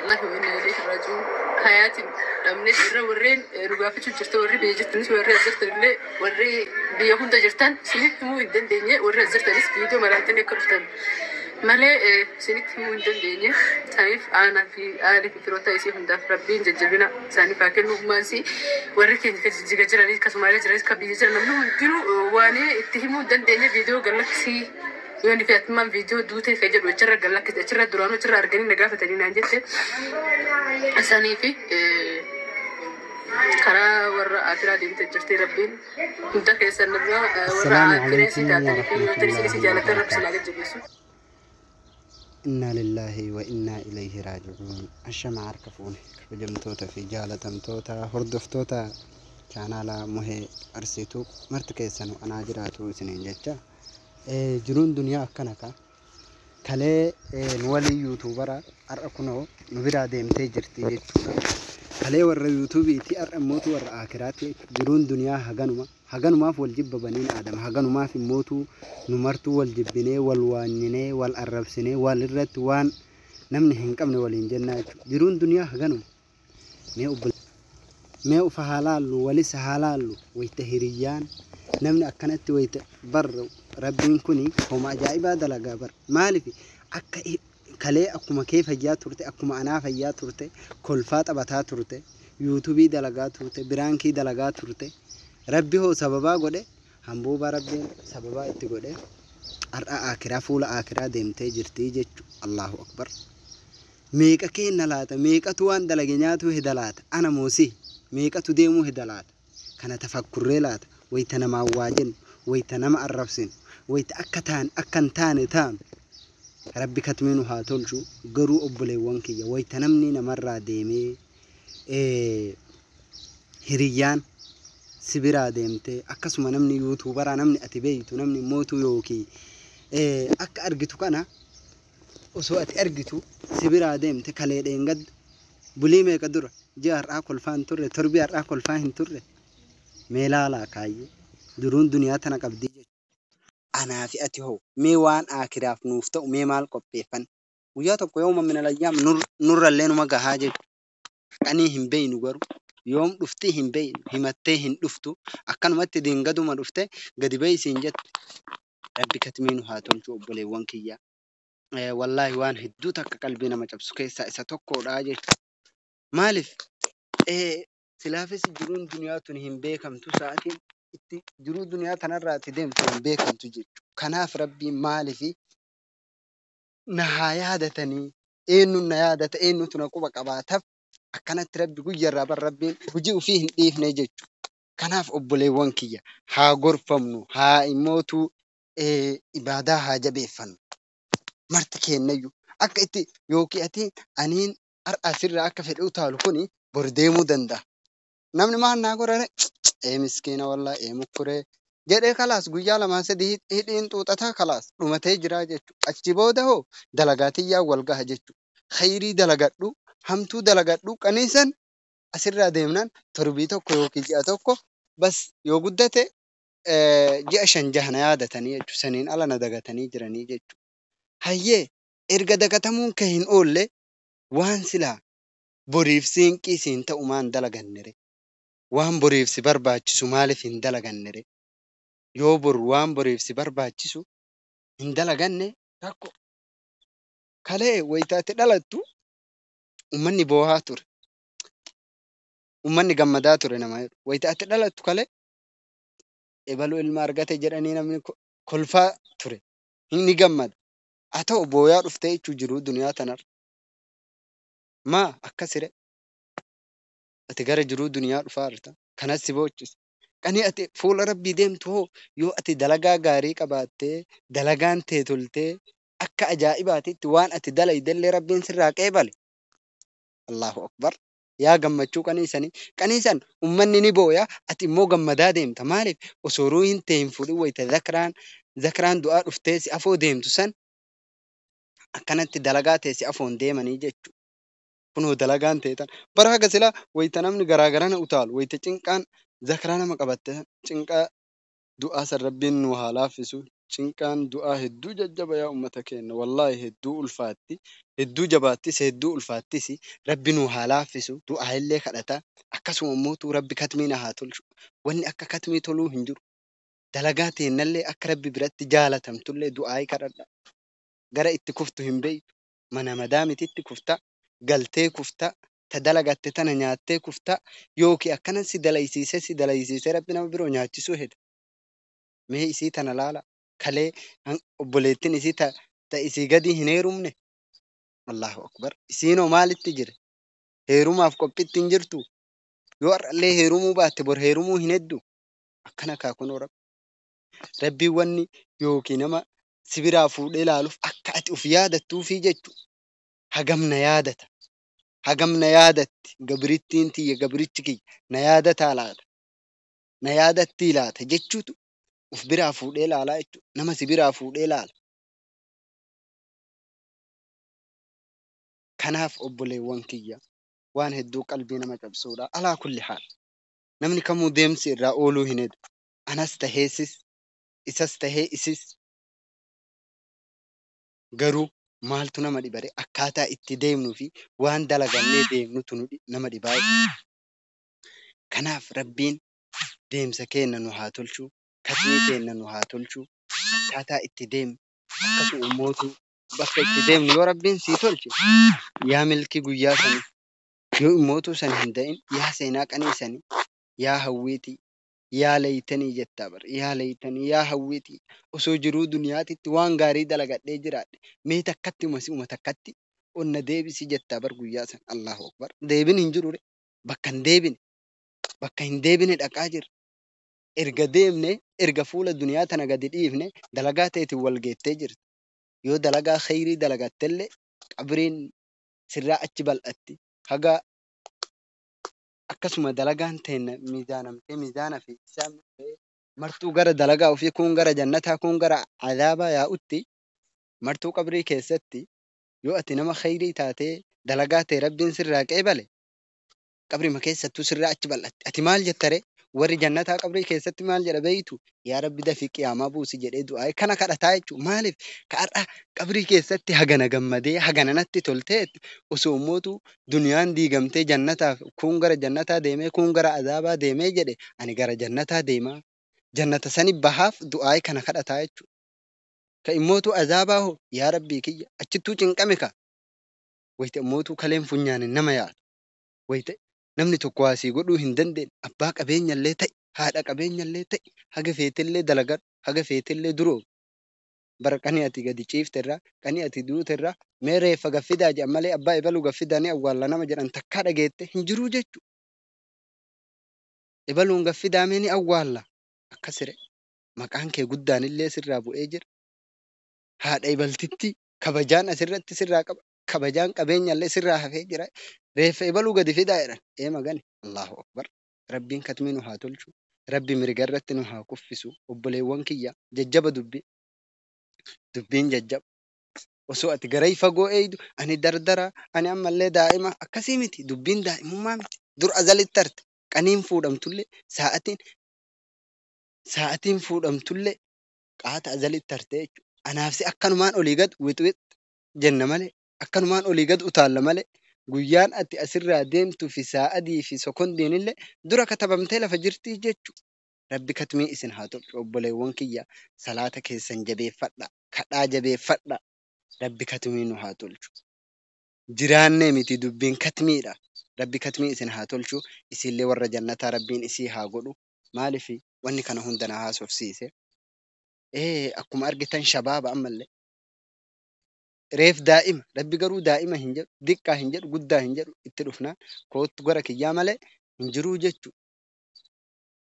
لله وإنا إليه راجعون حياتي أمني سر ورين رجافي شجرت وري بيجتني وري زرت اللي وري بيهون تجرتان سنيت مو يدن دنيا وري زرت ليس بيدو مراتني كرتان مالي سنيت مو يدن دنيا سانيف أنا في فروتا يسي هم دافر ربين ججبنا سانيف أكل مغماسي وري كين كجرا ليس كسماري جرا ليس كبيجرا نمنو دينو واني اتهمو دن دنيا فيديو جالكسي يوني في أتمام فيديو دوتي كجر وجرا جالك تجرا درانو جرا أرجعني نجافة تاني نانجت سانيفي كرا ورا آخر دين تجرتي ربين كنت كيسر نبلا ورا آخر سيدا تري سيدا لترب سلاجة جبسو إنا لله وإنا إليه راجعون الشمع عركفوني كبجمتوتا في جالة توتا هردفتوتا كان على مهي أرسيتو مرتكيسنو أنا جراتو سنين جتا جرون دنيا كنكا كله نولي يوتيوبرا أرأكنو نبرا ديمتي جرتي جتو كله ور يوتيوبي تي أرأموت ور آخراتي جرون دنيا هجنما في والجب بنين آدم هجنما في موتو نمرتو والجبني والوانيني والأربسني والرت وان نمني هنكمن والإنجنة جرون دنيا هجنما ميو فهالالو وليس هالالو ويتهريان نمني أكنت بر ربين كوني هم عجائب هذا لجابر مالي في كله أكما كيف هجا ترته أكما أنا هجا ترته كل فات أبتها ترته يوتيوبي دلقات ترته برانكي دلقات ترته ربي هو سببا قده هم بو بربين سببا اتقده أرأى آكرا فولا آكرا ديمتي جرتي جيش الله أكبر ميكا كين نلاتا ميكا توان دلقيناتو هدلات أنا موسي ميكا تديمو هدلات كان تفكر ريلات ويتنا مواجن ويتنا مقربسين ويتأكتان أكنتان تام ربي كتمينو هاتولشو قرو أبولي وانكي ويتنمني نمرة ديمي هريان سبرا ديمتي أكسما نمني يوتيوبرا نمني أتبيتو نمني موتو يوكي أك أرجتو كنا وسوأت أرجتو سبرا ديمتي كاليدين قد بليمي قدر جار أكل فان تره تربية أكل فاهن تره ميلالا كاي درون دنيا تنا قبدي أنا في أتيه ميوان آكراف نوفتا وميمال قبيفن وياتك يوم من الأيام نور اللين ما جهاجة أني هم بين وجرو يوم دفتي هم بين همتين دفتو أكن مت دين قدو ما دفته قد بيسين جت ربي كتمين هاتون شو بلي وانكيا والله وان هدوتك قلبنا ما جبسكي ساتوكو راجع مالف سلافس جرون دنيا تنهم بيكم تساعتين جرو دنيا تنرى تدم تون بيكم تجي كناف ربي مالفي نهاية تاني إنه نهاية إنه تنقوب كباتف أكنت ربي جرّا بربي وجيء فيه إيه نجج كناف أبولي وانكيا ها غرفمنو ها إموتو إبادة ها جبيفن مرتكين نيو أكتي يوكي أتي أنين أسر أكفر أوتالو كوني برديمو دندا نمني ما ناقور أنا مسكينة والله مكورة جرّي خلاص قُيّالا ما سدي هيدين توتا خلاص رمتي جراجة أجيبوده هو دلقاتي يا والجه جتو خيري دلقاتو همتو دلقاتو كنيسن أسر ديمنان تربيتو كيوكي جاتوكو بس يوجدته جأشن جهنا عادة تانية سنين على ندقة تانية جراني جتو هيه إرجع دقتمون كهين أولي وانسلا بريف سينكي سينتا أمان دلقانيري وان بريف سبر باتشسو مالي فين دلقانيري يوبر وان بريف سبر باتشسو إن دلقاني تاكو كله ويتات دلتو ومني بوهاتور ومني جمداتور إنما ويتات دلتو كله إبلو المارجات جراني نمني كلفا توري إني جمد أتو بويا رفتي تجرو دنيا تنر ما أكسره أتجرى جرو دنيا رفارتا كناس سبوتشس كني أتي فول ربي ديم تو يو أتي دلقا غاري كباتة دلقان تيتولتة أكا أجائباتي توان أتي دلا يدل ربي سراك إبالي الله أكبر يا جمّتشو كنيسان أمني نبويا أتي مو جمّدا ديم تمالك وسروين تيم فلو ذكران دعاء رفتيسي أفو ديم تسن كانت دلقاتيسي أفون ديماني جتشو كنو دلقان تيتان برها قسلا ويتنمني غراغرانا أطال ويتچنقان ذكرانا مقبتة چنقا دعاء سر ربين وحالا فسو cinqaan du'aa hedduu jajjaba yaa ummata keenya wallaahi hedduu ulfaatti hedduu jabaattis hedduu ulfaattis rabbi nu haa laaffisu du'aa illee kadhata akkasuma immoo rabbi katmii na haa tolchu wanni akka katmii toluu hin jiru dalagaa teennallee akka rabbi biratti jaalatamtullee du'aa kadhadha gara itti kuftu hin beeytu mana madaamititti kufta galtee kufta ta dalagatte tana nyaattee kufta yookiin akkana si dalaysiisee rabbi nama biroo nyaachisuu heda mee isii tana laala kalee obboleettiin isii ta isii gadi hin heerumne allahu akbar isiinoo maalitti jira heerumaaf qophitti hin jirtu yoo har'allee heerumuu baatte bor heerumuu hin heddu akkana kaakunoo rabbii wanni yookiin nama sibiraa fuudhee ilaaluuf akka ati uf yaadattuufi jechu hagamna yaadata hagamna yaadatti gabrittiin tiyya gabrichi kiyya na yaadataa laata na yaadatti laata jechuutu uf biraa fuudhee ilaalaa jechu nama sibiraa fuudhee ilaala kanaaf obboleewwan kiyya waan hedduu qalbii nama cabsuudha alaa kulli haal namni kamuu deemsi irraa ooluu hin hedu anas taheesis isas tahee isis garuu maaltu nama dhibare akkaataa itti deemnuu fi waan dalagannee deemnutu nama dhibaa kanaaf rabbiin deemsa keenya nu haa tolchu katmii keenya nu haa tolchu akkaataa itti deemnu akkasuma mootuu bakka itti deemnu yoo rabbiin sii tolche yaa milkii guyyaa sanii yoo immootuu san hin da'in yaa seenaa qanii sanii yaa hawwiitii yaa laytanii jettaa bara yaa laytanii yaa hawwiitii osoo jiruu duniyaatitti waan gaarii dalagadhee jiraadhe mee takkatti uma takkatti onna deebisi jettaa bar guyyaa san allahu akbar deebin hin jirure bakka hin deebine dhaqaa jirra erga deemne erga fuula duniyaa tana gadi dhiifne dalagaa ta'eetiin wal geettee jirti yoo dalagaa khayrii dalagattellee qabriin sirraa achi bal'atti haga akkasuma dalagaan teenne miizaanamtee miizaana fi martuu gara dalagaa ofii kun gara jannataa kun gara azaabaa yaa'utti martuu qabrii keessatti yoo ati nama khayrii taatee dalagaa ta'e rabbiin sirraa qeebale qabrima keessattuu sirraa achi bal'atti ati maal jettare warri jannataa qabrii keessatti maal jedha beeytu yaa rabbi dafii qiyaamaa buusi jedhee du'aa kana kadhataa jechuudha maaliif ka'arra qabrii keessatti hagana gammadee hagana natti toltee osoo mootu duniyaan diigamtee jannataaf kun gara jannataa deemee kun gara azaabaa deemee jedhe ani gara jannataa deemaa jannata sani bahaaf du'aa kana kadhataa jechuudha ka immootu azaabaa hoo yaa rabbii kiyya achittuu cinqame ka wayita immootu kaleen funyaanin nama yaadu wayita namni tokko waasii godhuu hin dandeenye abbaa qabeenyallee ta'e haadha qabeenyallee ta'e haga feetillee dalagadhu haga feetillee duroo bara qanii ati gadi ciifterraa qanii ati duuterraa mee reeffa gaffidaa jedhan malee abbaa ebaluu gaffidaanii awwaalla nama jedhan takkaa dhageette hin jiruu jechu ebaluun gaffidaa mee ni awwaalla akkasire maqaan kee guddaanillee sirraa bu'ee jira haadha ebaltitti kabajaan asirratti sirraa qaba kabajaan qabeenyallee sirraa hafee jira reeffa ebaluu gadi fidaa jedhan magani allahu akbar rabbiin katmii nu haa tolchu rabbi mirga irratti nu haa kuffisu obboleewwan kiyya jajjaba dubbiin jajjaba osoo ati garay fagoo eeydu ani dardara ani ammallee daa'ima akkasii miti dubbiin daa'imummaa miti dur azalitti tarte qaniin fuudhamtullee sa'atiin fuudhamtullee qaata azalitti tarte jechuudha anaafsi akkanumaan olii gad wixwix jenna malee akkanumaan olii gad utaalla malee guyyaan ati asirraa deemtu fi sa'adii fi sokondiinillee dura katabamtee lafa jirtii jechuudha rabbi katmii isin haa tolchu obboleewwan kiyya salaata keessan jabeeffadha kadhaa jabeeffadha rabbi katmii nu haa tolchu jiraannee miti dubbiin katmiidha rabbi katmii isin haa tolchu isinlee warra jannataa rabbiin isii haa godhu maaliif wanni kana hunda na haasofsiise akkuma argitan shabaaba ammallee reef daa'ima rabbi garuu daa'ima hin jedhu diqqaa hin jedhu guddaa hin jedhu itti dhufnaan kootu gara kiyyaa malee hin jiruu jechuudha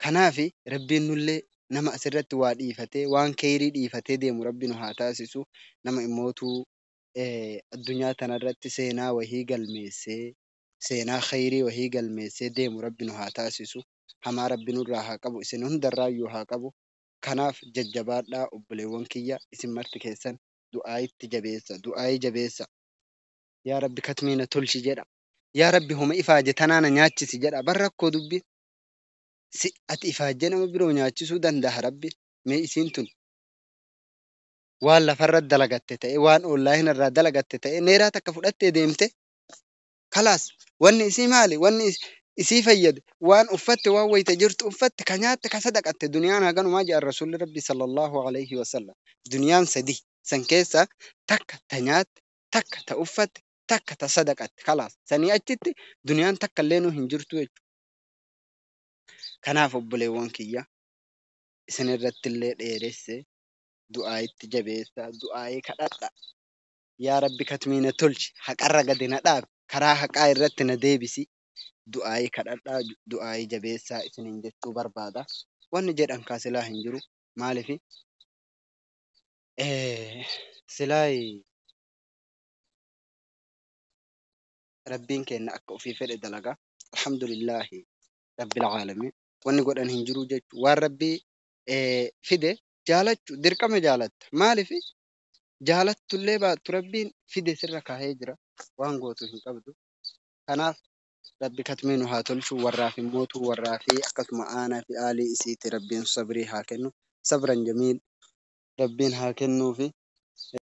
kanaaf rabbiin nullee nama asirratti waa dhiifatee waan keerii dhiifatee deemu rabbi nu haa taasisu nama immootuu addunyaa tanarratti seenaa wahii galmeessee seenaa khayrii wahii galmeessee deemu rabbi nu haa taasisu hamaa rabbi nurraa haa qabu isin hundarraayyuu haa qabu kanaaf jajjabaadhaa obboleewwan kiyya isin marti keessan du'aayitti jabeessa yaa rabbi katmiina tolchi jedha yaa rabbi homa ifaaje tanaana nyaachisi jedha bar rakkoo dubbi ati ifaajje nama biroo nyaachisuu danda'a rabbi mee isiin tun waan lafarra dalagatte ta'e waan online irraa dalagatte ta'e neeraa takka fudhattee deemte kalaas wanni isii maali wanni isii fayyade waan uffatte waan wayita jirtu uffatte ka nyaatte ka sadaqatte duniyaan haganumaa jedhan rasuulli rabbi sallallahu alayhi wasallam duniyaan sadi san keessa takka ta nyaatte takka ta uffatte takka ta sadaqatte kalaas sanii achitti duniyaan takka illee nu hin jirtu jechuudha. Kanaaf obboleewwan kiyya isin irratti illee dheeresse du'aayitti jabeessa du'aayii kadhadha yaa rabbi katmiina tolchi haqarra gadi na dhaabi karaa haqaa irratti na deebisi du'aayii kadhadhaa du'aayii jabeessaa isiniin jechuu barbaada wanni jedhan kaa silaa hin jiru maalifi silaayi rabbiin kenna akka ofii fedhe dalaga alhamdulillaahi rabbil caalamiin wanni godhan hin jiru jechuu waan rabbii fide jaalachuu dirqama jaalatta maalifi jaalattullee baattu rabbiin fide sirra kaahee jira waan gootu hin qabdu kanaaf rabbi katmee nu haa tolchu warraaf immootu warraa fi akkasuma aanaa fi aalii isiiti rabbiin sabrii haa kennu sabran jamiil rabbiin haa kennuufi